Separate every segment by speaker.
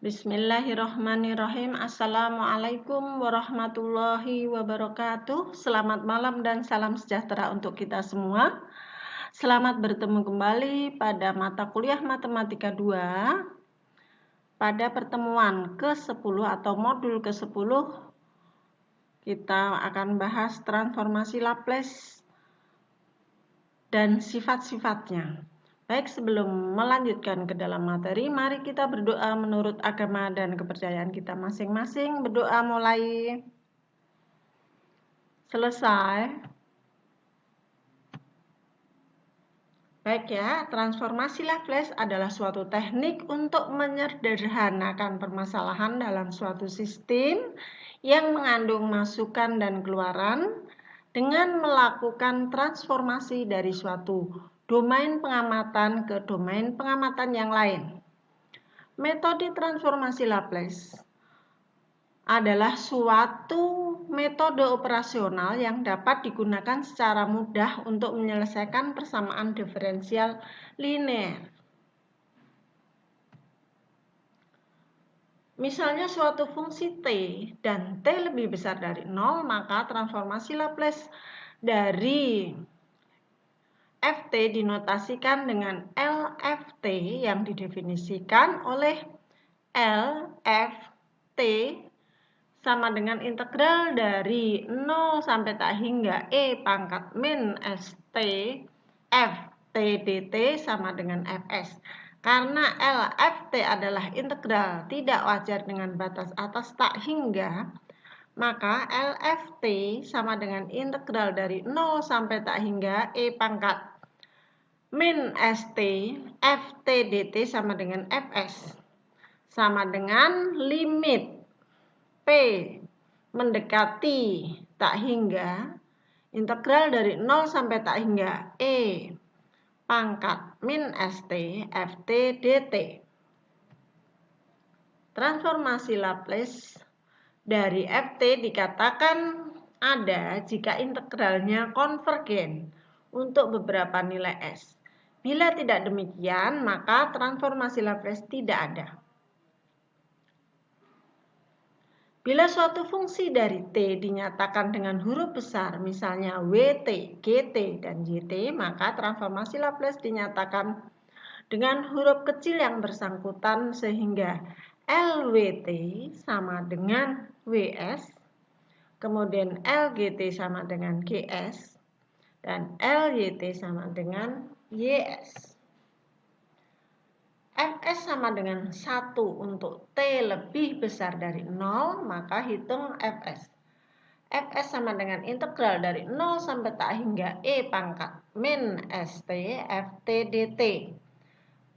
Speaker 1: Bismillahirrahmanirrahim. Assalamualaikum warahmatullahi wabarakatuh. Selamat malam dan salam sejahtera untuk kita semua. Selamat bertemu kembali pada mata kuliah Matematika 2. Pada pertemuan ke-10 atau modul ke-10, kita akan bahas transformasi Laplace dan sifat-sifatnya. Baik, sebelum melanjutkan ke dalam materi, mari kita berdoa menurut agama dan kepercayaan kita masing-masing. Berdoa mulai. Selesai. Baik ya, transformasi Laplace adalah suatu teknik untuk menyederhanakan permasalahan dalam suatu sistem yang mengandung masukan dan keluaran dengan melakukan transformasi dari suatu domain pengamatan ke domain pengamatan yang lain. Metode transformasi Laplace adalah suatu metode operasional yang dapat digunakan secara mudah untuk menyelesaikan persamaan diferensial linear. Misalnya suatu fungsi T dan T lebih besar dari 0, maka transformasi Laplace dari Ft dinotasikan dengan LFT yang didefinisikan oleh LFT sama dengan integral dari 0 sampai tak hingga E pangkat min ST Ft dt sama dengan Fs. Karena LFT adalah integral tidak wajar dengan batas atas tak hingga, maka LFT sama dengan integral dari 0 sampai tak hingga E pangkat min ST Ft dt sama dengan Fs. Sama dengan limit P mendekati tak hingga integral dari 0 sampai tak hingga E pangkat min ST Ft dt. Transformasi Laplace dari Ft dikatakan ada jika integralnya konvergen untuk beberapa nilai S. Bila tidak demikian, maka transformasi Laplace tidak ada. Bila suatu fungsi dari T dinyatakan dengan huruf besar, misalnya Wt, Gt, dan Yt, maka transformasi Laplace dinyatakan dengan huruf kecil yang bersangkutan sehingga Lwt sama dengan Ws, kemudian Lgt sama dengan Gs, dan Lyt sama dengan Ys. Fs sama dengan 1 untuk T lebih besar dari 0, maka hitung Fs. Fs sama dengan integral dari 0 sampai tak hingga E pangkat min ST Ft dt.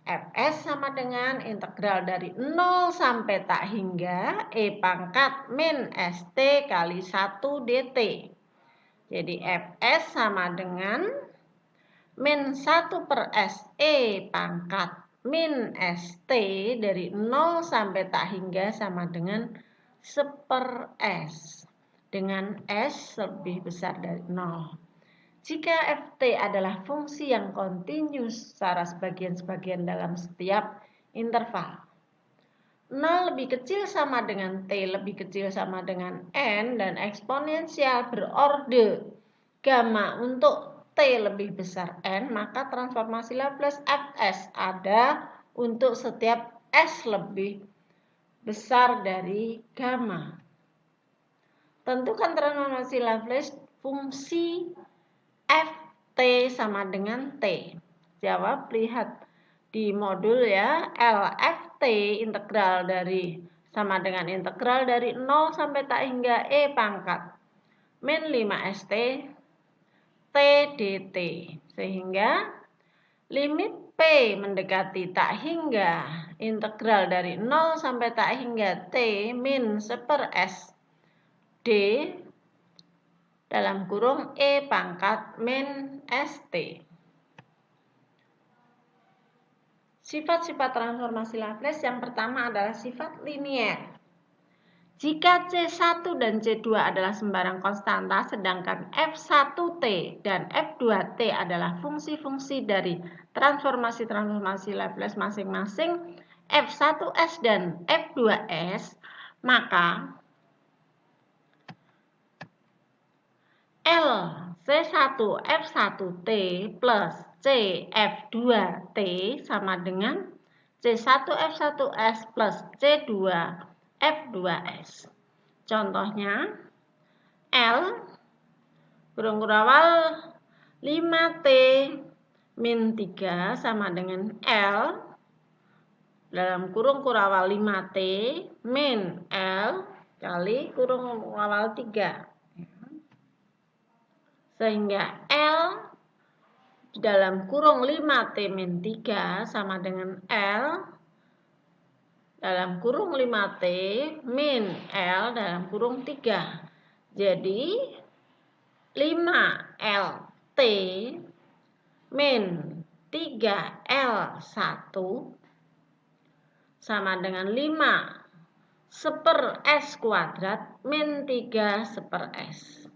Speaker 1: Fs sama dengan integral dari 0 sampai tak hingga E pangkat min ST kali 1 dt. Jadi Fs sama dengan min 1 per SE pangkat min ST dari 0 sampai tak hingga sama dengan 1 per S dengan S lebih besar dari 0. Jika Ft adalah fungsi yang kontinus secara sebagian-sebagian dalam setiap interval, 0 lebih kecil sama dengan T lebih kecil sama dengan N dan eksponensial berorde gamma untuk T lebih besar N, maka transformasi Laplace Fs ada untuk setiap S lebih besar dari gamma. Tentukan transformasi Laplace fungsi Ft sama dengan T. Jawab, lihat di modul ya. LFT integral dari sama dengan integral dari 0 sampai tak hingga E pangkat min 5 ST T dt, sehingga limit P mendekati tak hingga integral dari 0 sampai tak hingga T min 1 per S D dalam kurung E pangkat min ST. Sifat-sifat transformasi Laplace yang pertama adalah sifat linier. Jika C1 dan C2 adalah sembarang konstanta, sedangkan F1T dan F2T adalah fungsi-fungsi dari transformasi-transformasi Laplace masing-masing, F1S dan F2S, maka L C1F1T plus CF2T sama dengan C1F1S plus C2F2S. Contohnya, L kurung kurawal 5T min 3 sama dengan L dalam kurung kurawal 5T min L kali kurung kurawal 3. Sehingga L dalam kurung 5T min 3 sama dengan L dalam kurung 5T min L dalam kurung 3. Jadi 5LT min 3L1 sama dengan 5/S² min 3/S.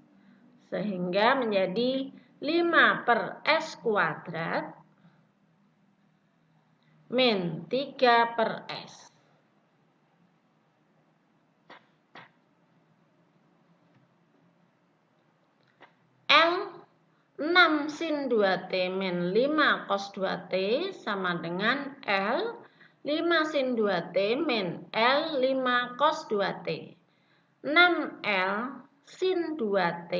Speaker 1: Sehingga menjadi 5/S² min 3/S. L 6 sin 2T min 5 cos 2T sama dengan L 5 sin 2T min L 5 cos 2T. 6L sin 2T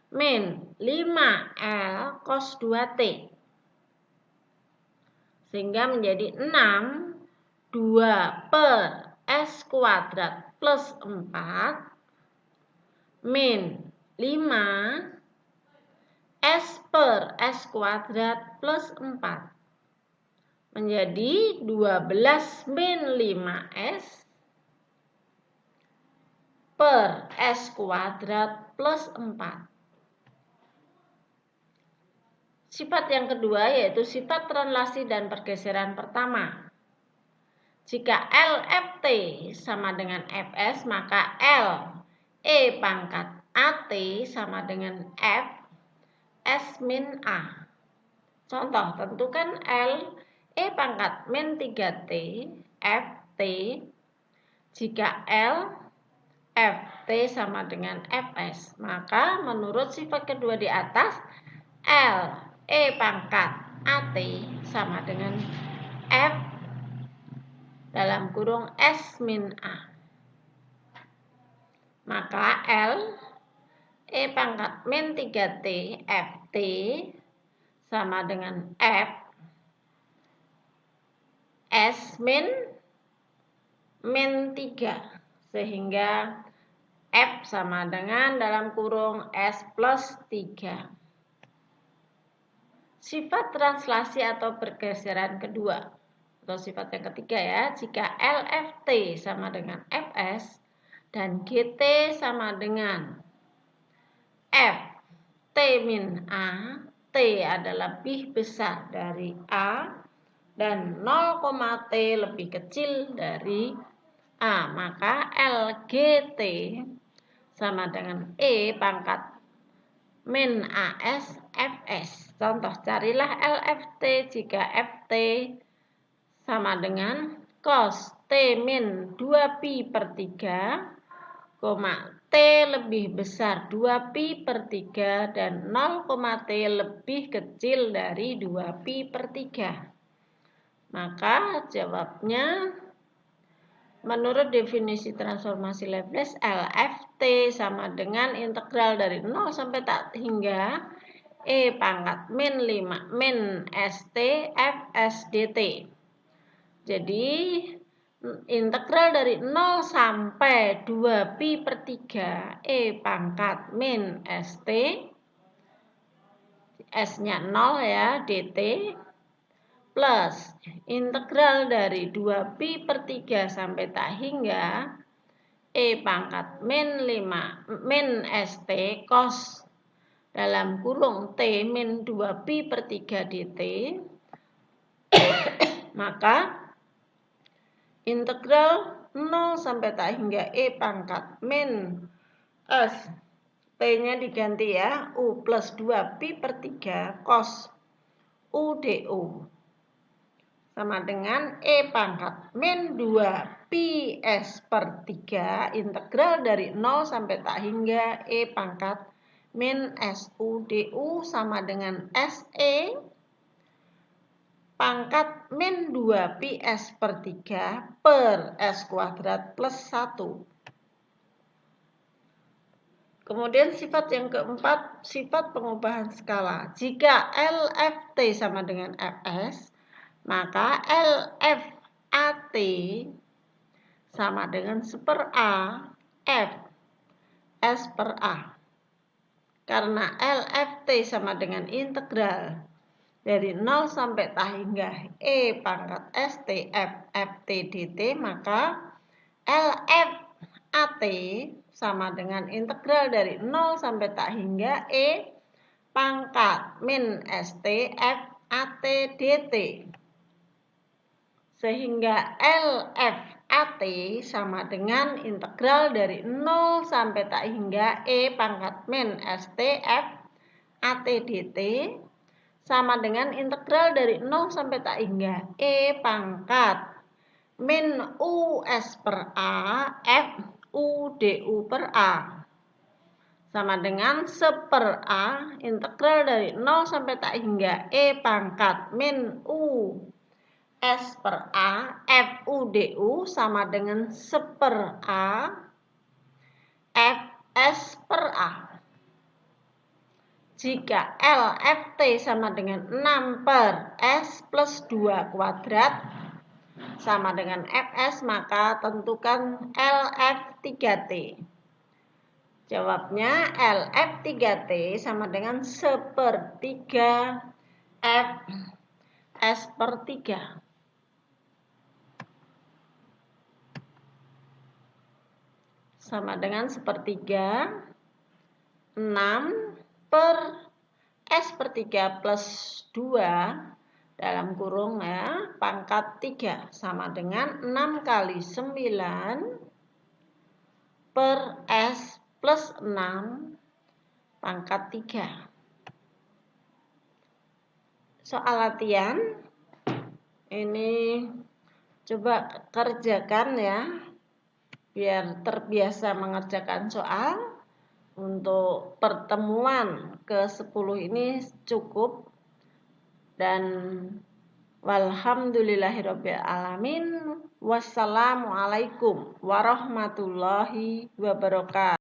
Speaker 1: min 5L cos 2T. Sehingga menjadi 6 2/S² plus 4 min 5 S/S² plus 4 menjadi 12 min 5S per S² plus 4. Sifat yang kedua yaitu sifat translasi dan pergeseran pertama. Jika LFT sama dengan Fs, maka L E pangkat AT sama dengan F S min A. Contoh, tentukan L E pangkat min 3T Ft jika L Ft sama dengan Fs. Maka menurut sifat kedua di atas, L E pangkat AT sama dengan F dalam kurung S min A. Maka L E pangkat min 3T Ft sama dengan F S min 3. Sehingga F sama dengan dalam kurung S plus 3. Sifat translasi atau pergeseran kedua atau sifat yang ketiga ya, jika LFT sama dengan Fs dan GT sama dengan Ft min A, T adalah lebih besar dari A dan 0,T lebih kecil dari A, maka LGT sama dengan E pangkat min AS Fs. Contoh, carilah LFT jika Ft sama dengan cos T min 2pi/3, T lebih besar 2pi/3 dan 0,T lebih kecil dari 2pi/3. Maka jawabnya menurut definisi transformasi Laplace, LFT sama dengan integral dari 0 sampai tak hingga E pangkat min 5 min ST Fs dt. Jadi integral dari 0 sampai 2pi/3 E pangkat min ST, S-nya 0 ya, dt, plus integral dari 2pi/3 sampai tak hingga E pangkat min 5 min ST cos dalam kurung T min 2pi/3 dt. Maka integral 0 sampai tak hingga E pangkat min S, T-nya diganti ya, U plus 2pi/3 cos U du sama dengan E pangkat min 2 pi S per 3 integral dari 0 sampai tak hingga E pangkat min SU DU sama dengan SE pangkat min 2 pi S per 3 per S kuadrat plus 1. Kemudian sifat yang keempat, sifat pengubahan skala. Jika LFT sama dengan Fs, maka LFAT sama dengan 1 per A F S per A. Karena LFT sama dengan integral dari 0 sampai tak hingga E pangkat ST F FT DT, maka LFAT sama dengan integral dari 0 sampai tak hingga E pangkat min ST F AT DT. Sehingga LFAT sama dengan integral dari 0 sampai tak hingga E pangkat min ST F AT DT sama dengan integral dari 0 sampai tak hingga E pangkat min US per A F U DU per A sama dengan 1 per A integral dari 0 sampai tak hingga E pangkat min U S per A F U DU sama dengan 1 per A F S per A. Jika LFT sama dengan 6 per S plus 2 kuadrat sama dengan Fs, maka tentukan LF3T. Jawabnya LF3T sama dengan 1/3 F S per 3. Sama dengan 1/3 6 per S per 3 plus 2 dalam kurung ya, pangkat 3 sama dengan 6 kali 9 per S plus 6 pangkat 3. Soal latihan ini coba kerjakan ya, biar terbiasa mengerjakan soal. Untuk pertemuan ke-10 ini cukup, dan walhamdulillahirabbil alamin. Wassalamualaikum warahmatullahi wabarakatuh.